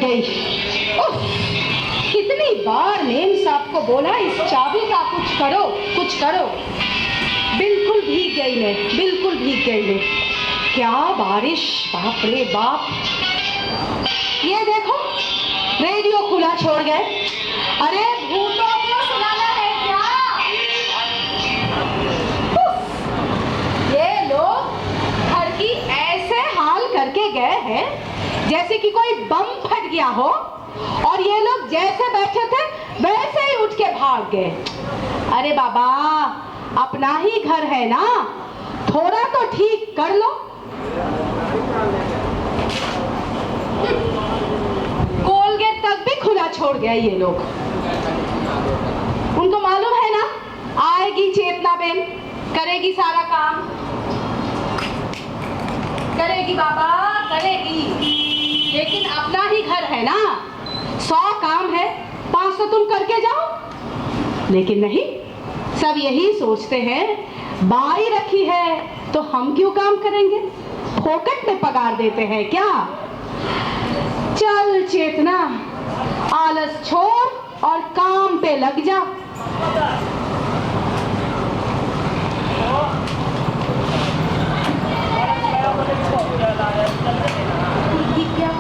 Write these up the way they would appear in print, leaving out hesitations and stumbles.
गई। कितनी बार मेम साहब को बोला इस चाबी का कुछ करो कुछ करो। बिल्कुल भीग गई मैं, बिल्कुल भीग गई मैं। क्या बारिश, बाप रे बाप। ये देखो रेडियो खुला छोड़ गए। अरे भूतों को सुनाना है क्या? ये लोग घर की ऐसे हाल करके गए हैं जैसे कि कोई बम फट गया हो, और ये लोग जैसे बैठे थे वैसे ही उठ के भाग गए। अरे बाबा, अपना ही घर है ना, थोड़ा तो ठीक कर लो। कोलगेट तक भी खुला छोड़ गया ये लोग। उनको मालूम है ना, आएगी चेतना बेन, करेगी सारा काम, करेगी बाबा करेगी। लेकिन अपना ही घर है ना, 100 काम है, 5 तो तुम करके जाओ। लेकिन नहीं, सब यही सोचते हैं बाई रखी है तो हम क्यों काम करेंगे, फोकट में पगार देते हैं क्या। चल चेतना, आलस छोड़ और काम पे लग जा। क्या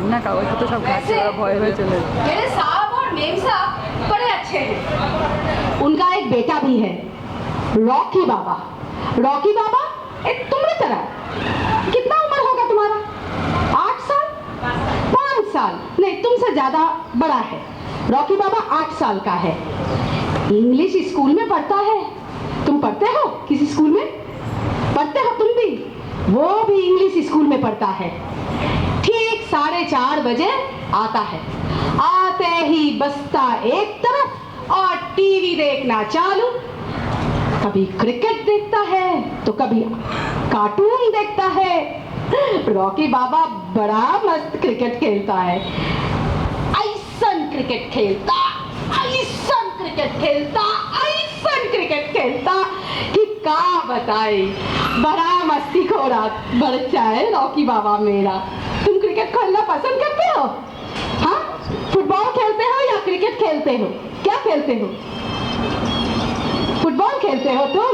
না কাগজপত্র সব ঘাটছে, ওরা ভয়ে ভয়ে चले। मेरे साहब और मेम साहब बड़े अच्छे हैं। उनका एक बेटा भी है, रॉकी बाबा। रॉकी बाबा एक तुम्हारी तरह। कितना उम्र होगा तुम्हारा? 8 साल? 5 साल? नहीं, तुमसे ज्यादा बड़ा है। रॉकी बाबा 8 साल का है। इंग्लिश स्कूल में पढ़ता है। तुम पढ़ते हो किसी स्कूल में? पढ़ते हो तुम भी? वो भी इंग्लिश स्कूल में पढ़ता है। ठीक 4:30 बजे आता है। आते ही बस्ता एक तरफ और टीवी देखना चालू। कभी क्रिकेट देखता है तो कभी कार्टून देखता है। रॉकी बाबा बड़ा मस्त क्रिकेट खेलता है। ऐसन क्रिकेट खेलता, ऐसन क्रिकेट खेलता, ऐसन क्रिकेट खेलता कि का बताए। बड़ा मस्ती खोरा बच्चा है रॉकी बाबा मेरा। तुम क्रिकेट खेलना पसंद करते हो? हाँ, फुटबॉल खेलते हो या क्रिकेट खेलते हो? क्या खेलते हो? फुटबॉल खेलते हो तुम?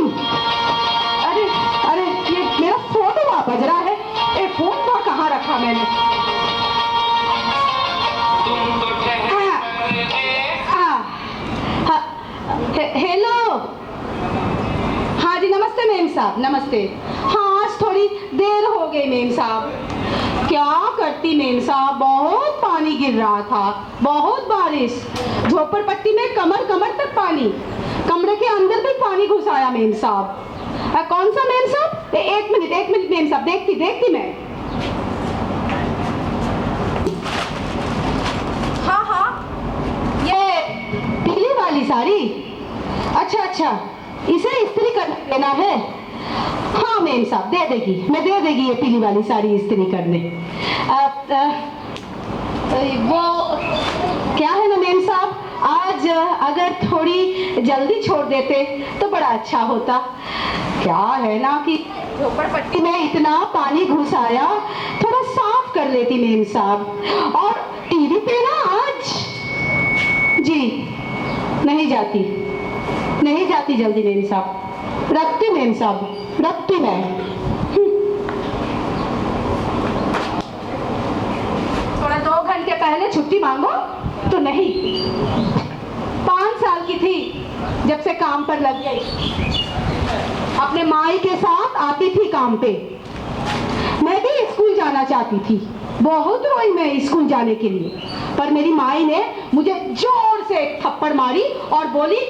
अरे अरे, ये मेरा फोन वहाँ बज रहा है। ये फोन वहाँ कहाँ रखा मैंने? हेलो, हाँ जी, नमस्ते मेम साहब, नमस्ते। हाँ, आज थोड़ी देर हो गई मेम साहब। क्या करती मेम साहब, बहुत पानी गिर रहा था, बहुत बारिश। झोपड़पट्टी में कमर कमर तक पानी, कमरे के अंदर भी पानी घुस आया मेम साहब। कौन सा मेम साहब? एक मिनट मेम साहब, देखती मैं। हाँ, ये पीली वाली साड़ी। अच्छा, इसे इस्त्री कर देना है। हाँ मेम साहब, दे देगी, मैं दे देगी ये पीली वाली साड़ी इस्त्री करने। वो क्या है ना मेम साहब, आज अगर थोड़ी जल्दी छोड़ देते तो बड़ा अच्छा होता। क्या है ना कि झोपड़पट्टी में इतना पानी घुस आया, थोड़ा साफ कर लेती मेम साहब। और टीवी पे ना आज जी नहीं जाती जल्दी मेम साहब। रखती मेम साहब, रखती मैं। थोड़ा 2 घंटे पहले छुट्टी मांगो तो नहीं। 5 साल की थी जब से काम पर लग गई। अपने माई के साथ आती थी काम पे। मैं भी स्कूल जाना चाहती थी, बहुत रोई मैं स्कूल जाने के लिए, पर मेरी माई ने मुझे जोर से एक थप्पड़ मारी और बोली,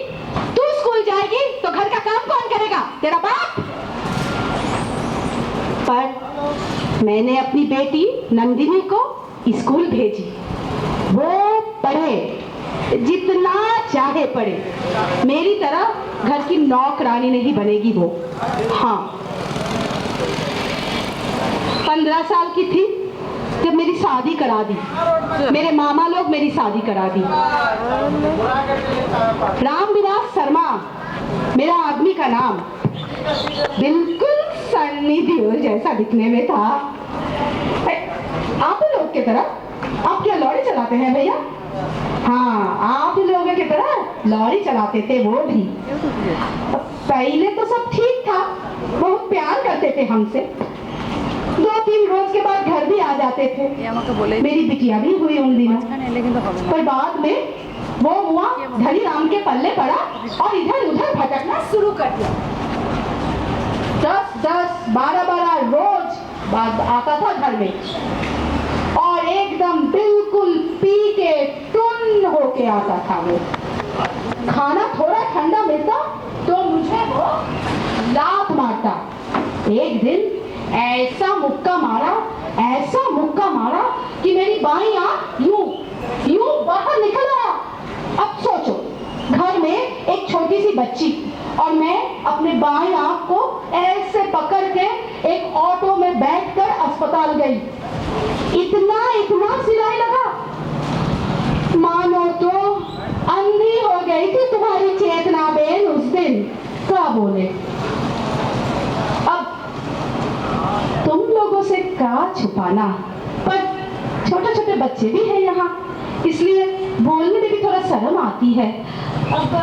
तू स्कूल जाएगी तो घर का काम कौन करेगा, तेरा बाप। पर मैंने अपनी बेटी नंदिनी को स्कूल भेजी। वो पढ़े, जितना चाहे पढ़े, मेरी तरह घर की नौकरानी नहीं बनेगी वो। हाँ, 15 साल की थी जब जब मेरी शादी करा दी, मेरे मामा लोग मेरी शादी करा दी। रामविलास शर्मा मेरा आदमी का नाम, बिल्कुल सन्नी देओल जैसा दिखने में था। आप लोग की तरह आप क्या लॉरी चलाते हैं भैया? हाँ, आप ही लोगों की तरह लॉरी चलाते थे वो भी। पहले तो सब ठीक था, बहुत प्यार करते थे हमसे, 2-3 रोज के बाद घर भी आ जाते थे। मेरी बिटिया भी हुई उन दिनों, पर बाद में वो हुआ धनी राम के पल्ले पड़ा और इधर उधर भटकना शुरू कर दिया। 10-10, 12-12 रोज बाद आता था घर में और एकदम बिल्कुल पी के टुन होके आता था। वो खाना थोड़ा ठंडा मिलता तो मुझे वो लात मारता। एक दिन ऐसा मुक्का मारा कि मेरी बाईं आंख यूं बाहर निकल आया। अब सोचो, घर में एक छोटी सी बच्ची और मैं अपने बाईं आंख को ऐसे पकड़ के एक ऑटो में बैठकर अस्पताल गई। इतना सिलाई लगा, मानो तो अंधी हो गई थी तुम्हारी चेतना बेन उस दिन। क्या बोले? अब तुम लोगों से क्या छुपाना, पर छोटे छोटे बच्चे भी हैं यहाँ, इसलिए बोलने में भी थोड़ा शर्म आती है। अब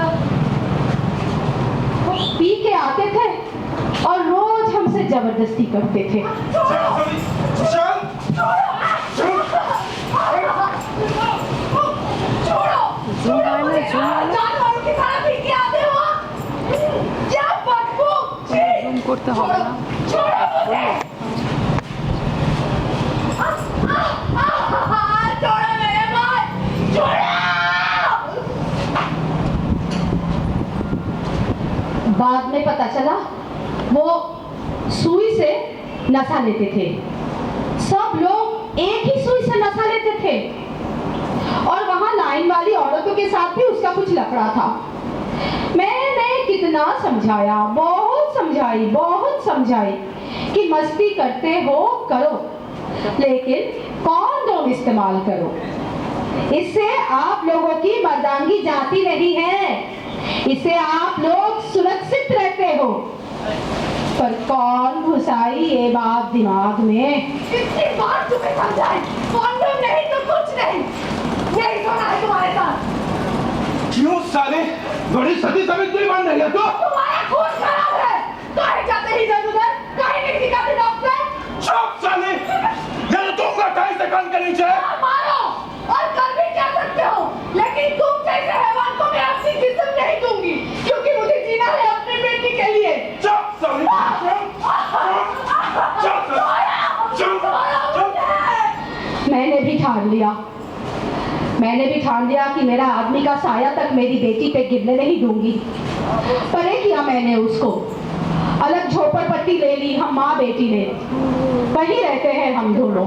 वो पी के आते थे और रोज हमसे जबरदस्ती करते थे। করতে হবে না। बाद में पता चला वो सुई से नशा लेते थे। सब लोग एक ही सुई से नशा लेते थे और वहां लाइन वाली औरतों के साथ भी उसका कुछ लफड़ा था। मैंने कितना समझाया, बहुत समझाई कि मस्ती करते हो करो, लेकिन कॉन्डोम इस्तेमाल करो। इससे आप लोगों की मर्दानगी जाती नहीं है, इससे आप लोग सुरक्षित रहते हो। पर कौन घुसाई ये बात दिमाग में? कितनी बार तुम्हें समझाए, कॉन्डोम नहीं तो कुछ नहीं। यही होना है तुम्हारे साथ। क्यों साले बड़ी सती समेत नहीं मान रही है तो? तुम्हारा खून खराब है। काहे जाते ही इधर-उधर, काहे नहीं दिखाते डॉक्टर? चुप साले, ये तो तुम का टाइम से कान के नीचे। मारो और कर भी क्या सकते हो, लेकिन तुम जैसे हैवान को मैं अपनी जिस्म नहीं दूंगी, क्योंकि मुझे जीना है अपनी बेटी के लिए। चुप साले, मैंने भी ठान लिया कि मेरा आदमी का साया तक मेरी बेटी पे गिरने नहीं दूंगी। परे किया मैंने उसको, अलग झोपड़पट्टी ले ली हम माँ बेटी ने, वहीं रहते हैं हम दोनों।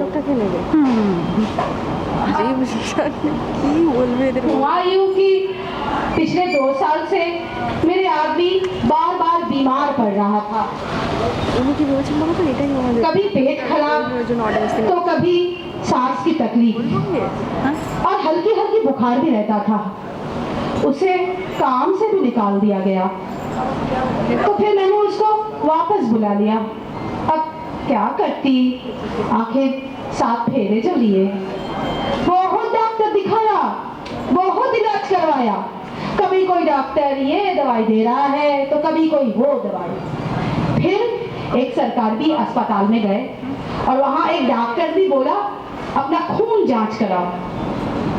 हुआ यूं कि पिछले 2 साल से मेरे आदमी बार बीमार पड़ रहा था। कभी पेट खराब तो कभी सांस की तकलीफ और हल्की बुखार भी रहता था। उसे काम से भी निकाल दिया गया, तो फिर मैंने उसको वापस बुला लिया। अब क्या करती, आखिर 7 फेरे जो लिए, बहुत डॉक्टर दिखाया, बहुत इलाज करवाया। कभी कोई डॉक्टर ये दवाई दे रहा है तो कभी कोई वो दवाई। फिर एक सरकारी अस्पताल में गए और वहां एक डॉक्टर भी बोला अपना खून जांच कराओ।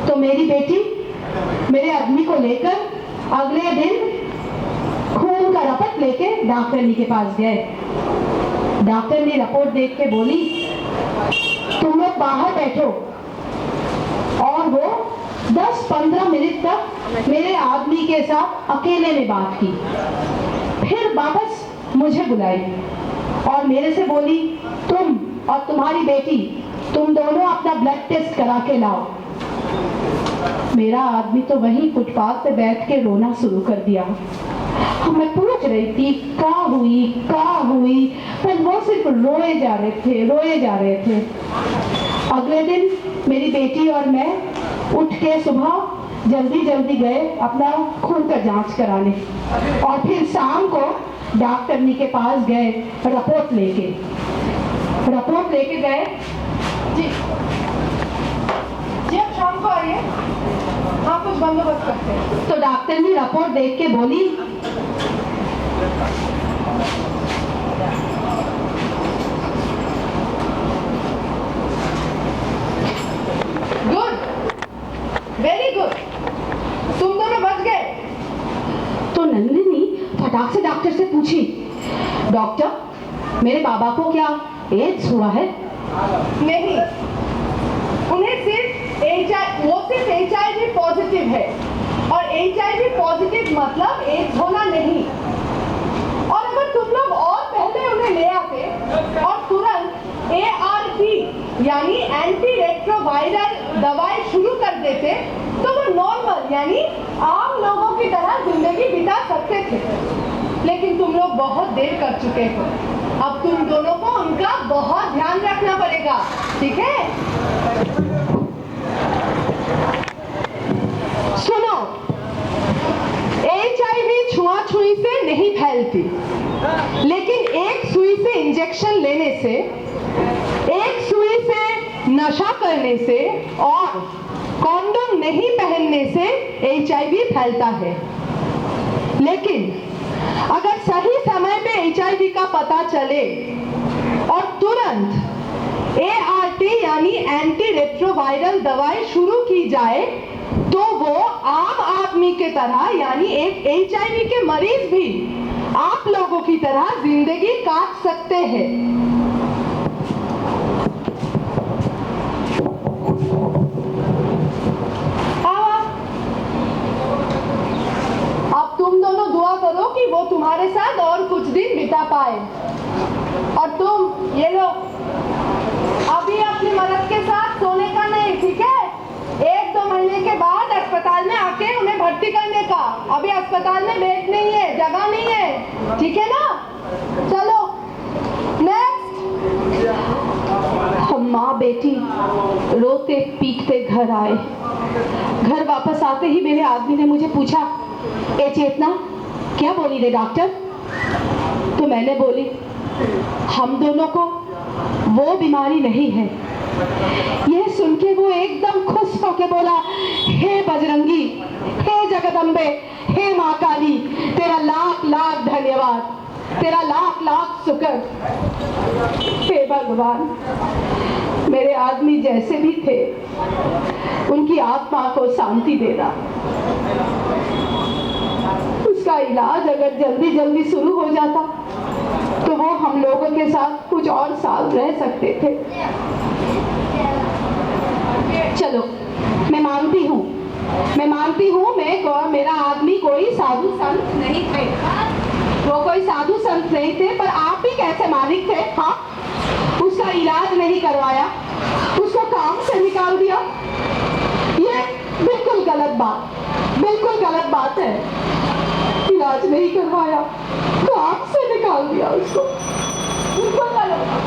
तो मेरी बेटी मेरे आदमी को लेकर अगले दिन खून का रपट लेके डॉक्टरनी के पास गए। डॉक्टर ने रिपोर्ट देख के बोली, तुम लोग बाहर बैठो। और वो 10-15 मिनट तक मेरे आदमी के साथ अकेले में बात की। फिर वापस मुझे बुलाई और मेरे से बोली, तुम और तुम्हारी बेटी, तुम दोनों अपना ब्लड टेस्ट करा के लाओ। मेरा आदमी तो वहीं फुटपाथ पे बैठ के रोना शुरू कर दिया। मैं पूछ रही थी क्या हुई, पर वो सिर्फ रोए जा रहे थे। अगले दिन मेरी बेटी और मैं उठ के सुबह जल्दी जल्दी गए अपना खून का जांच कराने, और फिर शाम को डॉक्टरनी के पास गए रिपोर्ट लेके गए। जी जी, आप शाम को आइए, हाँ कुछ बंदोबस्त करते हैं। तो डॉक्टरनी रिपोर्ट देख के बोली, गुड, वेरी गुड, तुम दोनों बच गए। तो नंदिनी फटाक से डॉक्टर से पूछी, डॉक्टर मेरे बाबा को क्या एड्स हुआ है? नहीं, उन्हें सिर्फ HIV पॉजिटिव है, और HIV पॉजिटिव मतलब एड्स होना नहीं। और अगर तुम लोग और पहले उन्हें ले आते और तुरंत ART यानी एंटी रेट्रोवायरल दवाई शुरू कर देते तो वो नॉर्मल यानी आम लोगों की तरह जिंदगी बिता सकते थे। लेकिन तुम लोग बहुत देर कर चुके हो, अब तुम दोनों को उनका बहुत ध्यान रखना पड़ेगा, ठीक है? सुनो, HIV छुआछुई से नहीं फैलती, लेकिन एक सुई से इंजेक्शन लेने से, एक सुई से नशा करने से और कॉन्डोम नहीं पहनने से HIV फैलता है। लेकिन अगर सही समय पे HIV का पता चले और तुरंत ART यानी एंटी रेट्रोवायरल दवाई शुरू की जाए तो वो आम आदमी के तरह यानी एक HIV के मरीज भी आप लोगों की तरह जिंदगी काट सकते हैं। अब तुम दोनों दुआ करो कि वो तुम्हारे साथ और कुछ दिन बिता पाए। और तुम ये लो, अभी अपनी मदद के साथ सोने का नहीं, ठीक है? 1-2 महीने के बाद अस्पताल में आके उन्हें भर्ती करने का। अभी अस्पताल में बेड नहीं है, जगह नहीं है, ठीक है ना? चलो नेक्स्ट। हम माँ बेटी रोते पीटते घर आए। घर वापस आते ही मेरे आदमी ने मुझे पूछा, ए चेतना क्या बोली रे डॉक्टर? तो मैंने बोली, हम दोनों को वो बीमारी नहीं है। यह सुन के वो एकदम खुश होके बोला, हे बजरंगी, हे जगदम्बे, हे माँ काली, तेरा लाख लाख धन्यवाद, तेरा लाख लाख शुक्र। हे भगवान, मेरे आदमी जैसे भी थे उनकी आत्मा को शांति देना। उसका इलाज अगर जल्दी जल्दी शुरू हो जाता तो वो हम लोगों के साथ कुछ और साल रह सकते थे। चलो मैं मानती हूँ मेरा आदमी कोई साधु संत नहीं थे, वो कोई साधु संत नहीं थे, पर आप ही कैसे मालिक थे? हाँ, उसका इलाज नहीं करवाया, उसको काम से निकाल दिया। ये बिल्कुल गलत बात है। इलाज नहीं करवाया, काम से निकाल दिया उसको, बिल्कुल गलत बात।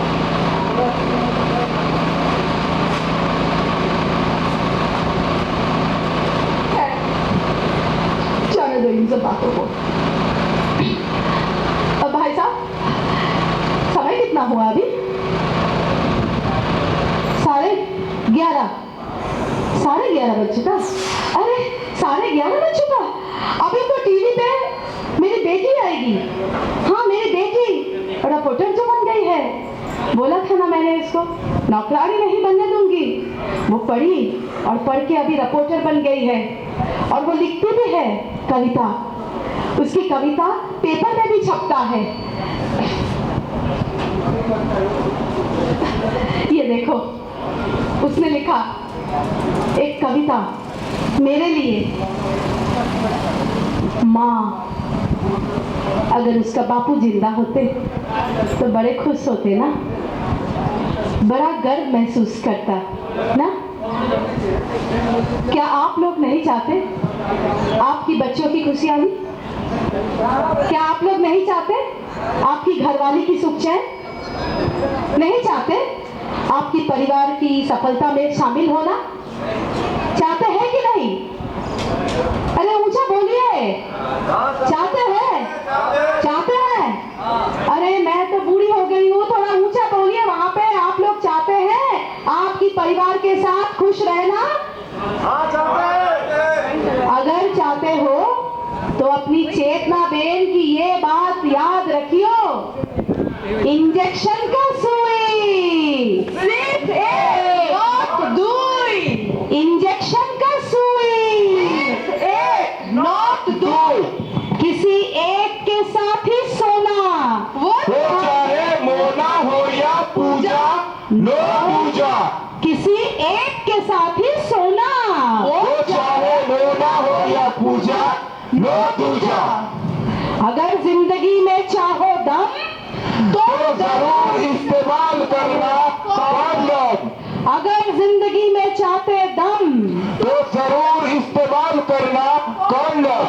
जाने दो इन सब बातों को। अब भाई साहब, समय कितना हुआ अभी? 11:30 बज चुका। अरे 11:30 बज चुका। अभी तो टीवी पे मेरी बेटी आएगी। हाँ, मेरी बेटी रिपोर्टर जो बन गई है। बोला था ना मैंने इसको, नौकरानी नहीं बनने दूंगी। वो पढ़ी और पढ़ के अभी रिपोर्टर बन गई है, और वो लिखती भी है कविता। उसकी कविता पेपर में भी छपता है। ये देखो, उसने लिखा एक कविता मेरे लिए। माँ, अगर उसका बापू जिंदा होते तो बड़े खुश होते ना, बड़ा गर्व महसूस करता ना। क्या आप लोग नहीं चाहते आपकी बच्चों की खुशहाली? क्या आप लोग नहीं चाहते आपकी घरवाली की सुख चैन? नहीं चाहते? आपकी परिवार की सफलता में शामिल होना? चाहते हैं कि नहीं? अरे ऊंचा बोलिए, चाहते हैं? चाहते हैं? अरे मैं तो बूढ़ी हो गई हूँ, थोड़ा ऊंचा बोलिए वहां पे। आप लोग चाहते हैं आपकी परिवार के साथ खुश रहना? अगर चाहते हो तो अपनी चेतना बेन की ये बात याद रखियो, इंजेक्शन का सुई, सिर्फ एक नॉट दुई, इंजेक्शन का सुई, एक नॉट दुई, किसी एक के साथ ही सोना, वो चाहे मोना हो या पूजा, नो पूजा। किसी एक के साथ ही सोना, वो चाहे मोना हो या पूजा, नो पूजा। अगर जिंदगी में चाहो दम तो जरूर इस्तेमाल करना कॉन्डोम। अगर जिंदगी में चाहते दम तो जरूर इस्तेमाल करना कॉन्डोम।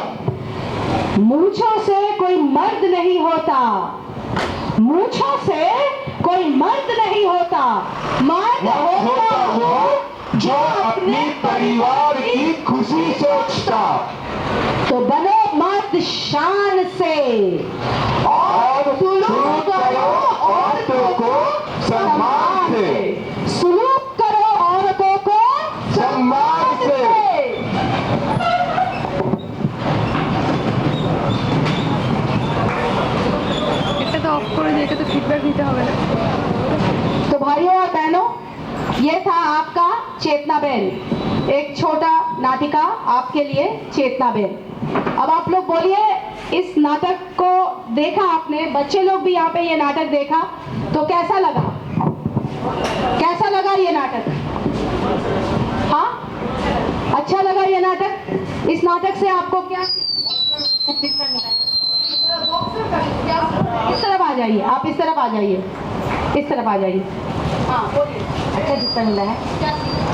मूंछों से कोई मर्द नहीं होता, मूंछों से कोई मर्द नहीं होता, मर्द होता होता वो जो अपने परिवार की खुशी सोचता। तो बनो मर्द शान से और सलूक करो औरतों को सम्मान से, सलूक करो औरतों को सम्मान से। এটা তো অফ করে দিয়ে তো ফিডব্যাক দিতে হবে না। तो भाइयों और बहनों, ये था आपका चेतना बेन, एक छोटा नाटिका आपके लिए चेतना बेन। अब आप लोग बोलिए, इस नाटक को देखा आपने, बच्चे लोग भी यहाँ पे ये नाटक देखा, तो कैसा लगा? कैसा लगा ये नाटक? हाँ, अच्छा लगा ये नाटक? इस नाटक से आपको क्या इस तरफ आ जाइए, आप इस तरफ आ जाइए, इस तरफ आ जाइए। हाँ बोलिए, अच्छा जितना मिला है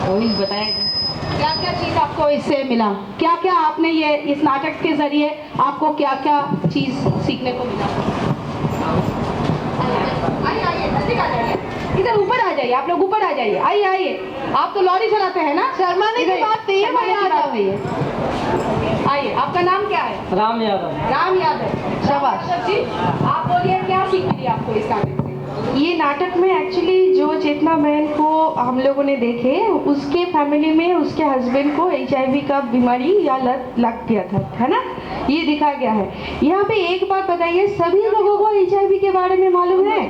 वही बताएगा। क्या क्या चीज आपको इससे मिला? क्या क्या आपने ये इस नाटक के जरिए आपको क्या क्या चीज सीखने को मिला? आइए आइए, नजदीक आ जाइए, इधर ऊपर आ जाइए, आप लोग ऊपर आ जाइए। आइए आइए, आप तो लॉरी चलाते हैं ना? शर्माने की बात नहीं है, शर्माने की मैं बात नहीं है। आइए, आपका नाम क्या है? राम यादव। राम यादव। शाबाश जी, आप बोलिए क्या सीख मिली आपको इस नाटक से? ये नाटक में एक्चुअली जो चेतना बहन को हम लोगों ने देखे, उसके फैमिली में उसके हस्बैंड को HIV का बीमारी या लत लग गया था, है ना? ये दिखा गया है। यहाँ पे एक बात बताइए, सभी लोगों को HIV के बारे में मालूम है?